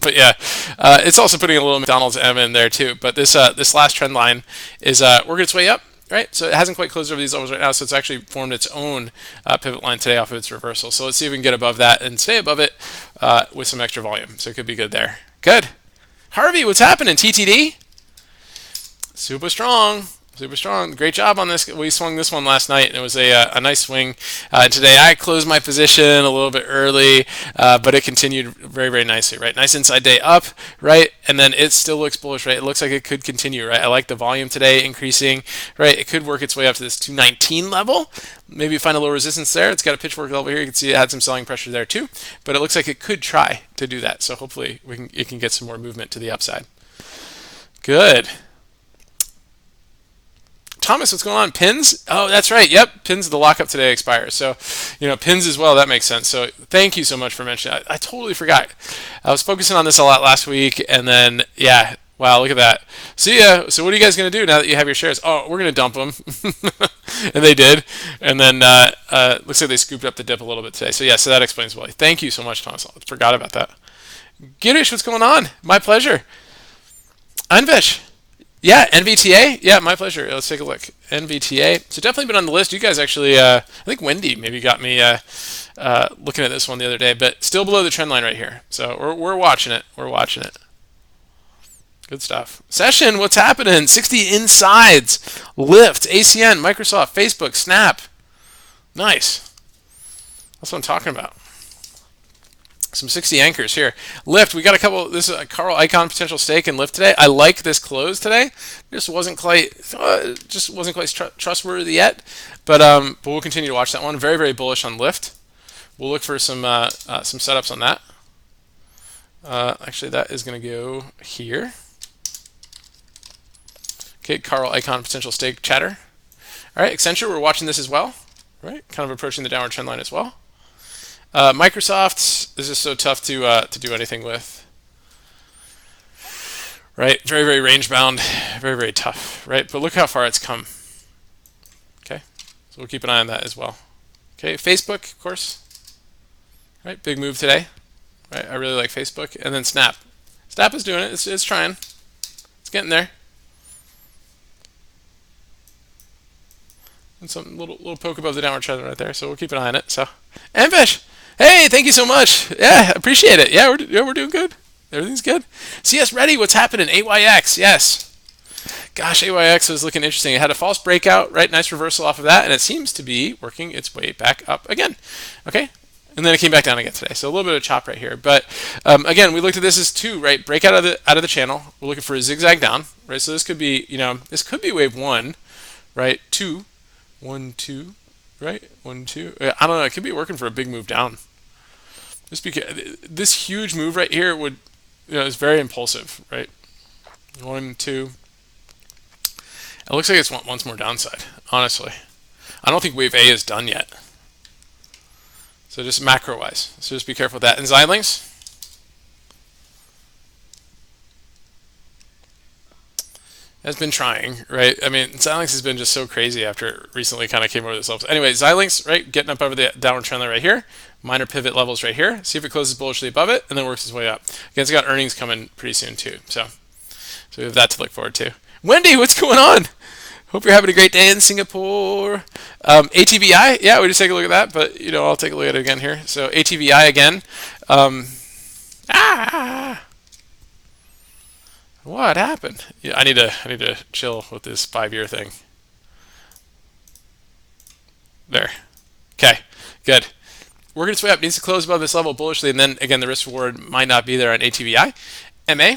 But yeah, it's also putting a little McDonald's M in there too. But this last trend line is working its way up. Right, so it hasn't quite closed over these levels right now, so it's actually formed its own pivot line today off of its reversal. So let's see if we can get above that and stay above it with some extra volume. So it could be good there. Good. Harvey, what's happening? TTD? Super strong. Super strong. Great job on this. We swung this one last night, and it was a nice swing. Today I closed my position a little bit early, but it continued very, very nicely, right? Nice inside day up, right? And then it still looks bullish, right? It looks like it could continue, right? I like the volume today increasing, right? It could work its way up to this 219 level. Maybe find a low resistance there. It's got a pitchfork level here. You can see it had some selling pressure there too, but it looks like it could try to do that. So hopefully it can get some more movement to the upside. Good. Thomas, what's going on? Pins? Oh, that's right. Yep, pins. The lockup today expires. So, pins as well. That makes sense. So, thank you so much for mentioning it. I totally forgot. I was focusing on this a lot last week, and then yeah, wow, look at that. See ya. So, what are you guys gonna do now that you have your shares? Oh, we're gonna dump them, and they did. And then looks like they scooped up the dip a little bit today. So yeah, so that explains why. Thank you so much, Thomas. I forgot about that. Girish, what's going on? My pleasure. Anvesh. Yeah, NVTA. Yeah, my pleasure. Let's take a look. NVTA. So definitely been on the list. You guys actually, I think Wendy maybe got me looking at this one the other day, but still below the trend line right here. So we're watching it. We're watching it. Good stuff. Session, what's happening? 60 insides. Lyft, ACN, Microsoft, Facebook, Snap. Nice. That's what I'm talking about. Some 60 anchors here. Lyft, we got a couple. This is a Carl Icahn potential stake in Lyft today. I like this close today. Just wasn't quite trustworthy yet, but we'll continue to watch that one. Very, very bullish on Lyft. We'll look for some setups on that. Actually, that is going to go here. Okay, Carl Icahn potential stake chatter. All right, Accenture, we're watching this as well. Right, kind of approaching the downward trend line as well. Microsoft, this is so tough to do anything with. Right, very, very range bound, very, very tough. Right, but look how far it's come. Okay, so we'll keep an eye on that as well. Okay, Facebook, of course. Right, big move today. Right, I really like Facebook, and then Snap. Snap is doing it. It's trying. It's getting there. And some little poke above the downward trend right there. So we'll keep an eye on it. So, Amvesh. Hey, thank you so much. Yeah, appreciate it. Yeah, we're doing good. Everything's good. CS Ready, what's happening? AYX, yes. Gosh, AYX was looking interesting. It had a false breakout, right? Nice reversal off of that, and it seems to be working its way back up again. Okay, and then it came back down again today. So a little bit of chop right here. But again, we looked at this as two, right? Breakout out of the channel. We're looking for a zigzag down, right? So this could be, this could be wave one, right? Two, 1, 2. Right? 1, 2. I don't know. It could be working for a big move down. Just because this huge move right here would, is very impulsive, right? 1, 2. It looks like it's once more downside, honestly. I don't think wave A is done yet. So just macro-wise. So just be careful with that. And Xilinx? Has been trying, right? I mean, Xilinx has been just so crazy after it recently kind of came over this level. Anyway, Xilinx, right, getting up over the downward trend line right here. Minor pivot levels right here. See if it closes bullishly above it, and then works its way up. Again, it's got earnings coming pretty soon too. So we have that to look forward to. Wendy, what's going on? Hope you're having a great day in Singapore. ATVI, yeah, we just take a look at that, but I'll take a look at it again here. So ATVI again. What happened? Yeah, I need to chill with this 5-year thing. There. Okay, good. Working its way up, needs to close above this level bullishly, and then again the risk reward might not be there on ATVI. MA.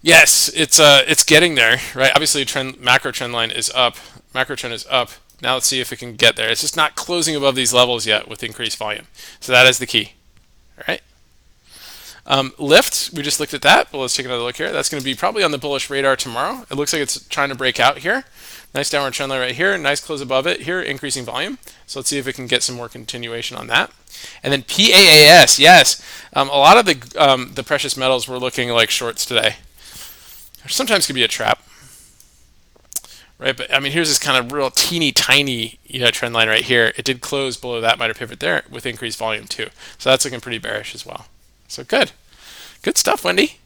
Yes, it's getting there, right? Obviously, macro trend line is up. Macro trend is up. Now let's see if it can get there. It's just not closing above these levels yet with increased volume. So that is the key. All right. Lift, we just looked at that, but let's take another look here. That's going to be probably on the bullish radar tomorrow. It looks like it's trying to break out here. Nice downward trend line right here. Nice close above it here, increasing volume. So let's see if it can get some more continuation on that. And then PAAS, yes. A lot of the precious metals were looking like shorts today. Sometimes could be a trap, right? But I mean, here's this kind of real teeny tiny, trend line right here. It did close below that minor pivot there with increased volume too. So that's looking pretty bearish as well. So good stuff, Wendy.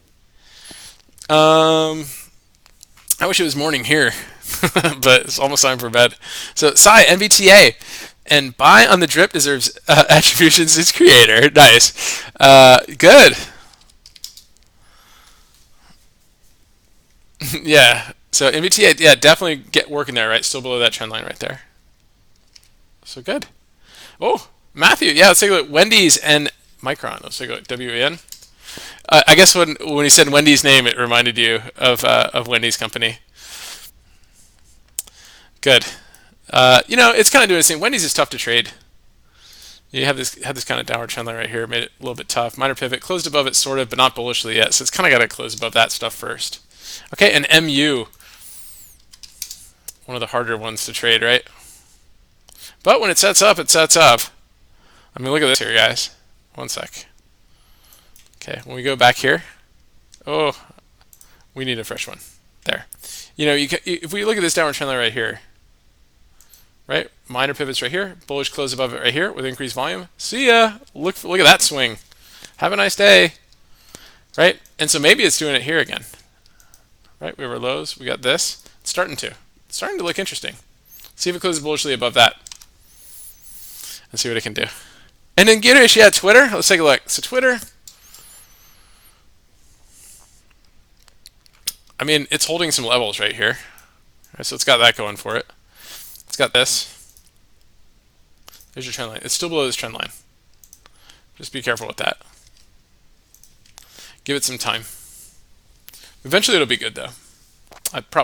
I wish it was morning here, but it's almost time for bed. So Sai NVTA and buy on the drip deserves attributions its creator. Nice, good. Yeah. So NVTA, yeah, definitely get working there, right? Still below that trend line right there. So good. Oh, Matthew, yeah, let's take a look. Wendy's and Micron. Let's take a look. WEN. I guess when he said Wendy's name, it reminded you of Wendy's company. Good. It's kind of doing the same. Wendy's is tough to trade. You have this kind of downward trend line right here, made it a little bit tough. Minor pivot, closed above it sort of, but not bullishly yet. So it's kind of got to close above that stuff first. Okay, and MU, one of the harder ones to trade, right? But when it sets up, it sets up. I mean, look at this here, guys. One sec. Okay, when we go back here, oh, we need a fresh one. There. If we look at this downward trend line right here, right? Minor pivots right here, bullish close above it right here with increased volume. See ya. Look at that swing. Have a nice day. Right? And so maybe it's doing it here again. Right? We have our lows. We got this. It's starting to look interesting. See if it closes bullishly above that. And see what it can do. And then Girish, yeah, Twitter. Let's take a look. So Twitter, I mean, it's holding some levels right here. Right, so it's got that going for it. It's got this. There's your trend line. It's still below this trend line. Just be careful with that. Give it some time. Eventually it'll be good though.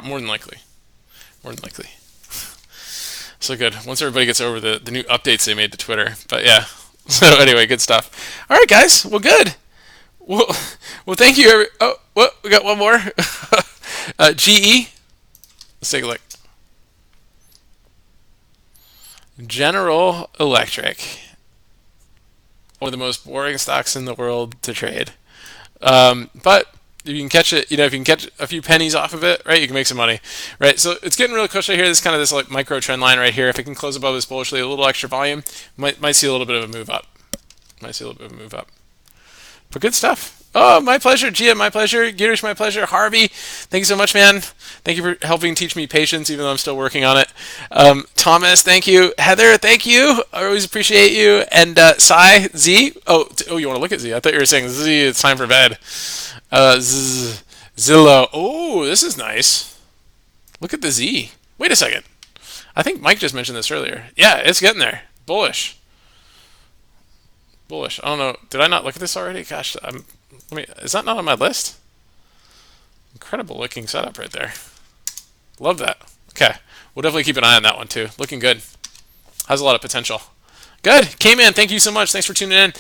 More than likely. More than likely. So good. Once everybody gets over the new updates they made to Twitter. But yeah. So anyway, good stuff. All right, guys. Well, good. Well, thank you. Oh, what? We got one more. GE. Let's take a look. General Electric. One of the most boring stocks in the world to trade. But if you can catch it, if you can catch a few pennies off of it, right, you can make some money, right? So it's getting really close right here. This is kind of this like micro trend line right here. If it can close above this bullishly, a little extra volume, might see a little bit of a move up. But good stuff. Oh, my pleasure. Gia, my pleasure. Girish, my pleasure. Harvey, thank you so much, man. Thank you for helping teach me patience, even though I'm still working on it. Thomas, thank you. Heather, thank you. I always appreciate you. And Sai, Z. Oh, you want to look at Z? I thought you were saying Z. It's time for bed. Zillow. Oh, this is nice. Look at the Z. Wait a second. I think Mike just mentioned this earlier. Yeah, it's getting there. Bullish. I don't know. Did I not look at this already? Gosh, is that not on my list? Incredible looking setup right there. Love that. Okay. We'll definitely keep an eye on that one too. Looking good. Has a lot of potential. Good. K-Man, thank you so much. Thanks for tuning in.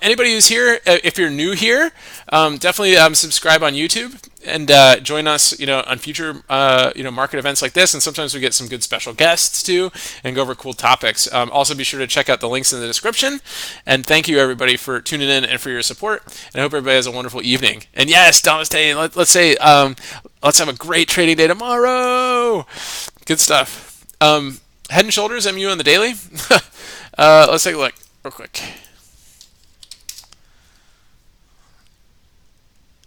Anybody who's here, if you're new here, definitely subscribe on YouTube and join us, on future, market events like this. And sometimes we get some good special guests too and go over cool topics. Also, be sure to check out the links in the description. And thank you everybody for tuning in and for your support. And I hope everybody has a wonderful evening. And yes, Thomas Tay, let's say, let's have a great trading day tomorrow. Good stuff. Head and Shoulders, MU on the daily. Let's take a look real quick.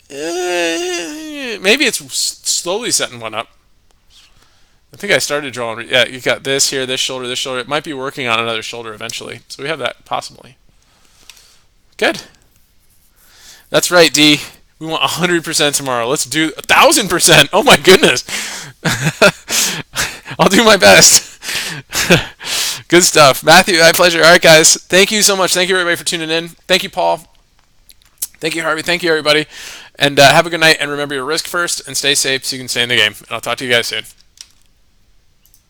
Maybe it's slowly setting one up. I think I started drawing. Yeah, you got this here, this shoulder, this shoulder. It might be working on another shoulder eventually. So we have that possibly. Good. That's right, D. We want 100% tomorrow. Let's do 1,000%. Oh my goodness. I'll do my best. Good stuff. Matthew, my pleasure. All right, guys. Thank you so much. Thank you, everybody, for tuning in. Thank you, Paul. Thank you, Harvey. Thank you, everybody. And have a good night. And remember your risk first and stay safe so you can stay in the game. And I'll talk to you guys soon.